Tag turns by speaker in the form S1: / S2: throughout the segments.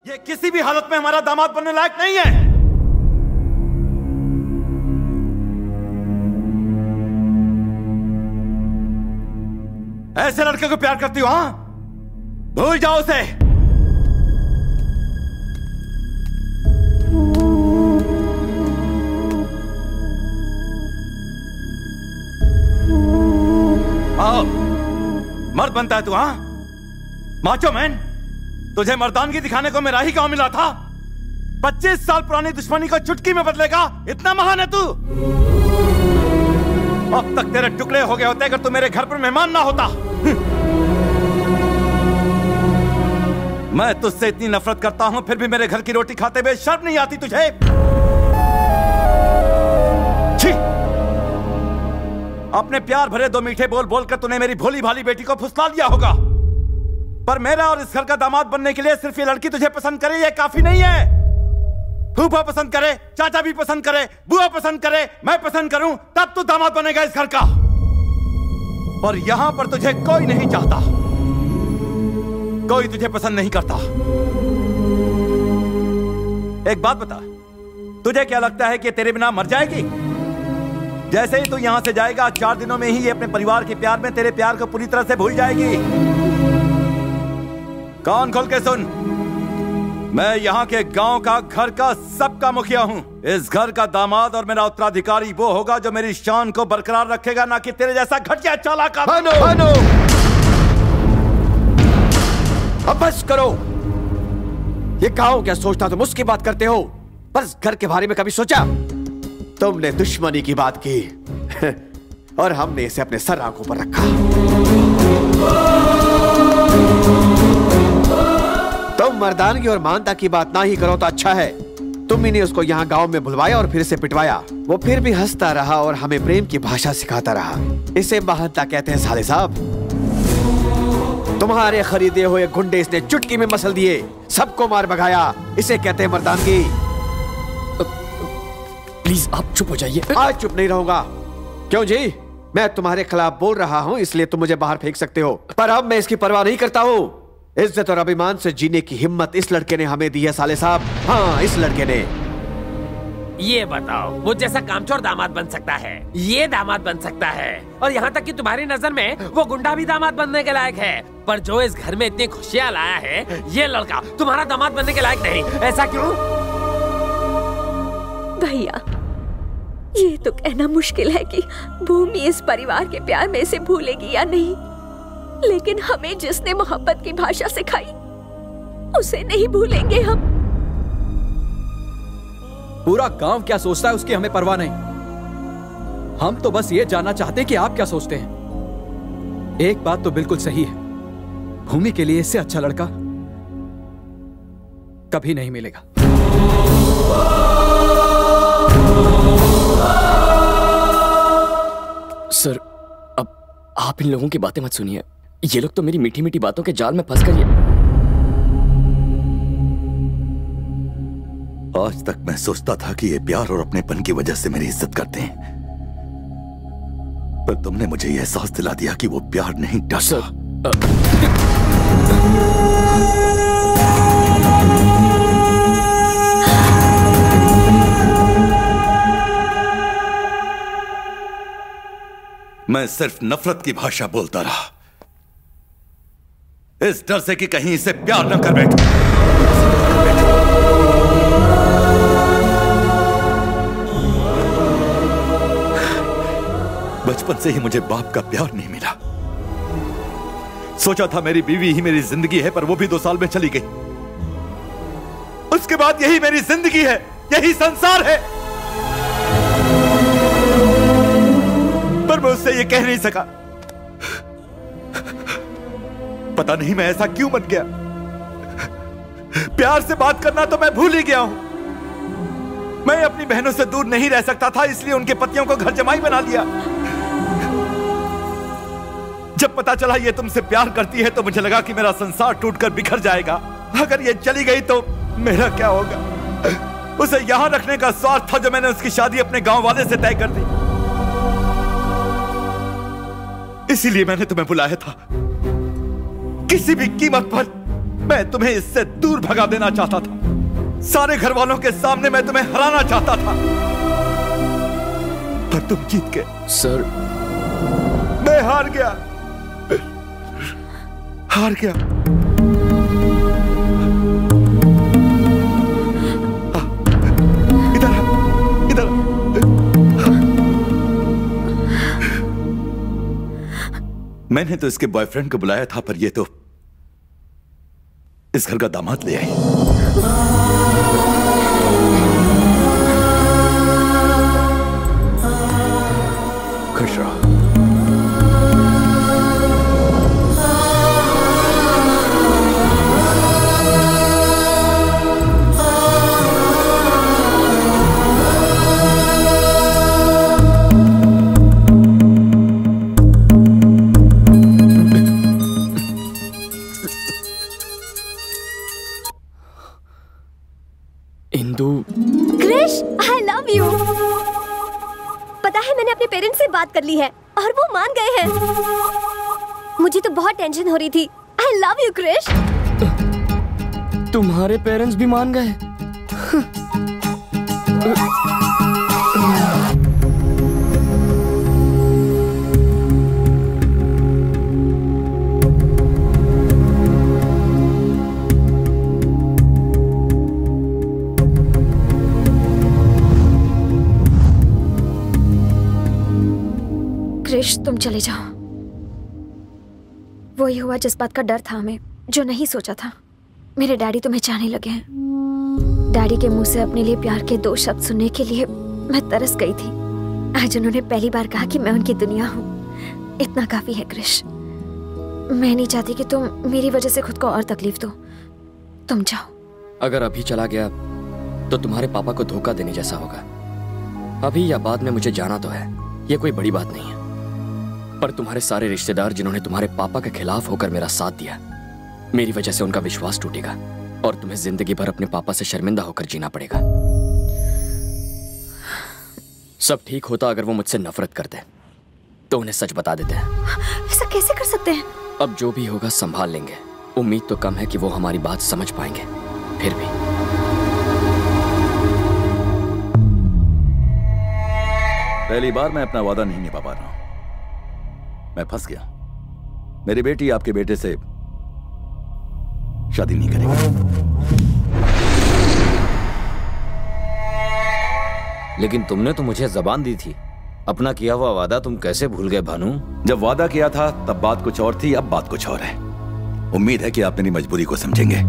S1: ये किसी भी हालत में हमारा दामाद बनने लायक नहीं है। ऐसे लड़के को प्यार करती हो? हाँ, भूल जाओ उसे। आओ, मर्द बनता है तू? हाँ, माचो मैन। तुझे मर्दानगी दिखाने को मेरा ही गांव मिला था। 25 साल पुरानी दुश्मनी को चुटकी में बदलेगा, इतना महान है तू? अब तक तेरे टुकड़े हो गए होते अगर तू मेरे घर पर मेहमान ना होता। मैं तुझसे इतनी नफरत करता हूं, फिर भी मेरे घर की रोटी खाते हुए शर्म नहीं आती तुझे? छी! अपने प्यार भरे दो मीठे बोल बोलकर तूने मेरी भोली भाली बेटी को फुसला लिया होगा, पर मेरा और इस घर का दामाद बनने के लिए सिर्फ ये लड़की तुझे पसंद करे ये काफी नहीं है। फूफा पसंद करे, चाचा भी पसंद करे, बुआ पसंद करे, मैं पसंद करूं, तब तू दामाद बनेगा इस घर का। और यहां पर तुझे कोई नहीं चाहता, कोई तुझे पसंद नहीं करता। एक बात बता, तुझे क्या लगता है कि तेरे बिना मर जाएगी? जैसे ही तू यहां से जाएगा, 4 दिनों में ही ये अपने परिवार के प्यार में तेरे प्यार को पूरी तरह से भूल जाएगी। कान खोल के सुन, मैं यहाँ के गांव का, घर का, सबका मुखिया हूँ। इस घर का दामाद और मेरा उत्तराधिकारी वो होगा जो मेरी शान को बरकरार रखेगा, ना कि तेरे जैसा घटिया चालाक।
S2: भानु, अब बस करो। ये गांव क्या सोचता, तुम उसकी बात करते हो, पर इस घर के बारे में कभी सोचा? तुमने दुश्मनी की बात की और हमने इसे अपने सर आंखों पर रखा। तुम मर्दानगी और मानता की बात ना ही करो तो अच्छा है। तुम ही ने उसको यहाँ गांव में बुलवाया और फिर इसे पिटवाया। वो फिर भी हंसता रहा और हमें प्रेम की भाषा सिखाता रहा। इसे महानता कहते हैं साले साहब। तुम्हारे खरीदे हुए गुंडे इसने चुटकी में मसल दिए, सबको मार भगाया। इसे कहते हैं मर्दानगी।
S3: प्लीज आप चुप हो जाइए।
S2: आज चुप नहीं रहूंगा। क्यों जी? मैं तुम्हारे खिलाफ बोल रहा हूँ इसलिए तुम मुझे बाहर फेंक सकते हो, पर अब मैं इसकी परवाह नहीं करता हूँ। इज्जत और अभिमान से जीने की हिम्मत इस लड़के ने हमें दी है साले साहब। हाँ, इस लड़के ने।
S4: ये बताओ, वो जैसा कामचोर दामाद बन सकता है, ये दामाद बन सकता है, और यहाँ तक कि तुम्हारी नजर में वो गुंडा भी दामाद बनने के लायक है, पर जो इस घर में इतनी खुशियाँ लाया है, ये लड़का तुम्हारा दामाद बनने के लायक नहीं। ऐसा क्यों?
S5: भैया, ये तो कहना मुश्किल है कि भूमि इस परिवार के प्यार में इसे भूलेगी या नहीं, लेकिन हमें जिसने मोहब्बत की भाषा सिखाई उसे नहीं भूलेंगे हम।
S3: पूरा गांव क्या सोचता है उसकी हमें परवाह नहीं। हम तो बस ये जानना चाहते हैं कि आप क्या सोचते हैं। एक बात तो बिल्कुल सही है, भूमि के लिए इससे अच्छा लड़का कभी नहीं मिलेगा।
S6: सर, अब आप इन लोगों की बातें मत सुनिए। ये लोग तो मेरी मीठी मीठी बातों के जाल में फंस कर
S1: आज तक मैं सोचता था कि ये प्यार और अपनेपन की वजह से मेरी इज्जत करते हैं, पर तुमने मुझे यह एहसास दिला दिया कि वो प्यार नहीं डरता। मैं सिर्फ नफरत की भाषा बोलता रहा, इस डर से कि कहीं इसे प्यार न कर बैठूं। बचपन से ही मुझे बाप का प्यार नहीं मिला। सोचा था मेरी बीवी ही मेरी जिंदगी है, पर वो भी 2 साल में चली गई। उसके बाद यही मेरी जिंदगी है, यही संसार है, पर मैं उससे ये कह नहीं सका। पता नहीं मैं ऐसा क्यों बन गया। प्यार से बात करना तो मैं भूल ही गया हूं। मैं अपनी बहनों से दूर नहीं रह सकता था, इसलिए उनके पतियों को घर जमाई बना लिया। जब पता चला ये तुमसे प्यार करती है तो मुझे लगा कि मेरा संसार टूटकर बिखर जाएगा। अगर ये चली गई तो मेरा क्या होगा? उसे यहां रखने का स्वार्थ था जो मैंने उसकी शादी अपने गांव वाले से तय कर दी। इसीलिए मैंने तुम्हें बुलाया था, किसी भी कीमत पर मैं तुम्हें इससे दूर भगा देना चाहता था। सारे घर वालों के सामने मैं तुम्हें हराना चाहता था, पर तुम जीत गए।
S6: सर,
S1: मैं हार गया, हार गया। इधर इधर। मैंने तो इसके बॉयफ्रेंड को बुलाया था, पर ये तो इस घर का दामाद ले आई। खुश रहो।
S7: Krrish, I love you। पता है मैंने अपने पेरेंट्स से बात कर ली है और वो मान गए हैं। मुझे तो बहुत टेंशन हो रही थी। I love you Krrish.
S6: तुम्हारे पेरेंट्स भी मान गए?
S5: क्रिश, तुम चले जाओ। वही हुआ जिस बात का डर था हमें, जो नहीं सोचा था। मेरे डैडी तुम्हें चाहने लगे हैं। डैडी के मुंह से अपने लिए प्यार के 2 शब्द सुनने के लिए मैं तरस गई थी। आज उन्होंने पहली बार कहा कि मैं उनकी दुनिया हूँ। इतना काफी है क्रिश। मैं नहीं चाहती कि तुम मेरी वजह से खुद को और तकलीफ दो। तुम जाओ।
S6: अगर अभी चला गया तो तुम्हारे पापा को धोखा देने जैसा होगा। अभी या बाद में मुझे जाना तो है, ये कोई बड़ी बात नहीं है। पर तुम्हारे सारे रिश्तेदार जिन्होंने तुम्हारे पापा के खिलाफ होकर मेरा साथ दिया, मेरी वजह से उनका विश्वास टूटेगा और तुम्हें जिंदगी भर अपने पापा से शर्मिंदा होकर जीना पड़ेगा। सब ठीक होता अगर वो मुझसे नफरत करते तो उन्हें सच बता देते हैं।
S5: ऐसा कैसे कर सकते हैं?
S6: अब जो भी होगा संभाल लेंगे। उम्मीद तो कम है कि वो हमारी बात समझ पाएंगे, फिर भी।
S1: पहली बार मैं अपना वादा नहीं निभा पा रहा हूं। मैं फंस गया। मेरी बेटी आपके बेटे से शादी नहीं करेगी।
S8: लेकिन तुमने तो मुझे जबान दी थी। अपना किया हुआ वादा तुम कैसे भूल गए भानु?
S1: जब वादा किया था तब बात कुछ और थी, अब बात कुछ और है। उम्मीद है कि आप मेरी मजबूरी को समझेंगे।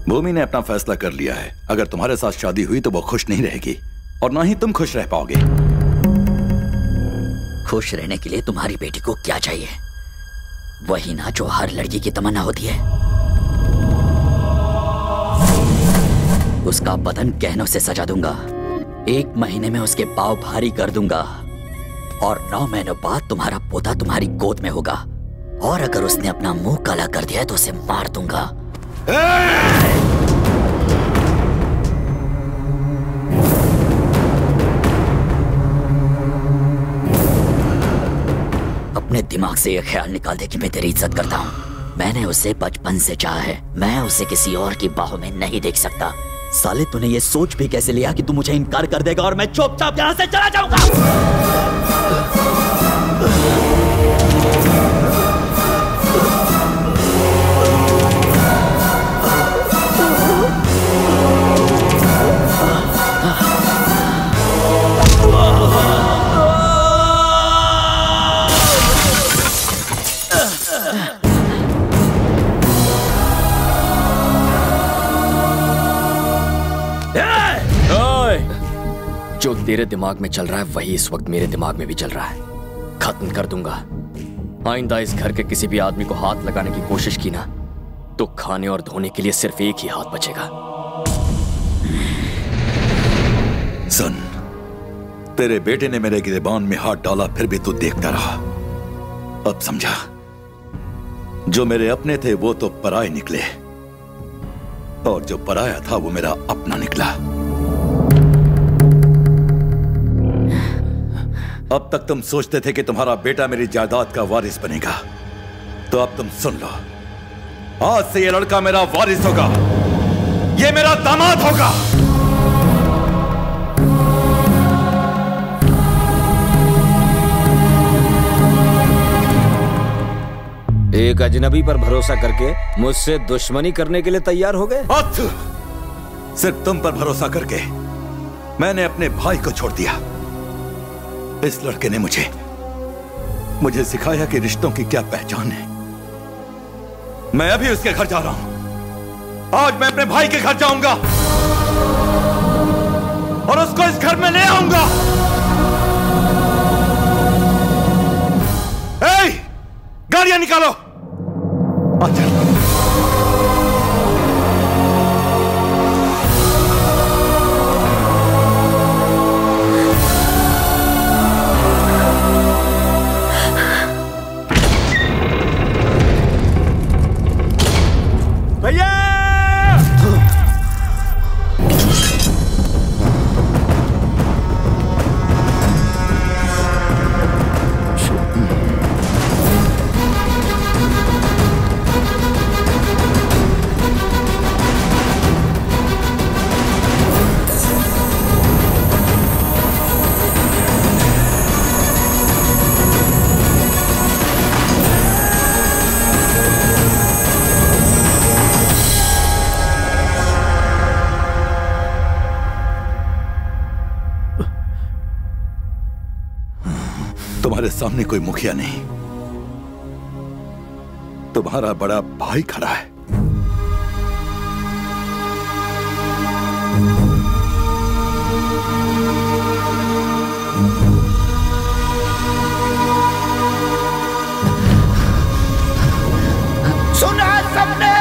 S1: भूमि ने अपना फैसला कर लिया है। अगर तुम्हारे साथ शादी हुई तो वो खुश नहीं रहेगी और ना ही तुम खुश रह पाओगे।
S9: खुश रहने के लिए तुम्हारी बेटी को क्या चाहिए? वही ना जो हर लड़की की तमन्ना होती है। उसका बदन गहनों से सजा दूंगा। 1 महीने में उसके पाँव भारी कर दूंगा और 9 महीनों बाद तुम्हारा पोता तुम्हारी गोद में होगा। और अगर उसने अपना मुंह काला कर दिया तो उसे मार दूंगा। अपने दिमाग से यह ख्याल निकाल दे कि मैं तेरी इज्जत करता हूँ। मैंने उसे बचपन से चाहा है। मैं उसे किसी और की बाहों में नहीं देख सकता। साले तूने ये सोच भी कैसे लिया कि तू मुझे इनकार कर देगा और मैं चुपचाप यहाँ से चला जाऊंगा?
S6: जो तेरे दिमाग में चल रहा है वही इस वक्त मेरे दिमाग में भी चल रहा है। खत्म कर दूंगा। आइंदा इस घर के किसी भी आदमी को हाथ लगाने की कोशिश की ना तो खाने और धोने के लिए सिर्फ एक ही हाथ बचेगा।
S1: सुन, तेरे बेटे ने मेरे गिरेबान में हाथ डाला फिर भी तू देखता रहा। अब समझा, जो मेरे अपने थे वो तो पराये निकले और जो पराया था वो मेरा अपना निकला। अब तक तुम सोचते थे कि तुम्हारा बेटा मेरी जायदाद का वारिस बनेगा, तो अब तुम सुन लो, आज से ये लड़का मेरा वारिस होगा, ये मेरा दामाद होगा।
S8: एक अजनबी पर भरोसा करके मुझसे दुश्मनी करने के लिए तैयार हो गए?
S1: सिर्फ तुम पर भरोसा करके मैंने अपने भाई को छोड़ दिया। इस लड़के ने मुझे सिखाया कि रिश्तों की क्या पहचान है। मैं अभी उसके घर जा रहा हूं। आज मैं अपने भाई के घर जाऊंगा और उसको इस घर में ले आऊंगा। गाड़ियां निकालो। अच्छा। भैया तुम्हारे सामने कोई मुखिया नहीं, तुम्हारा बड़ा भाई खड़ा है।
S10: सुना सबने?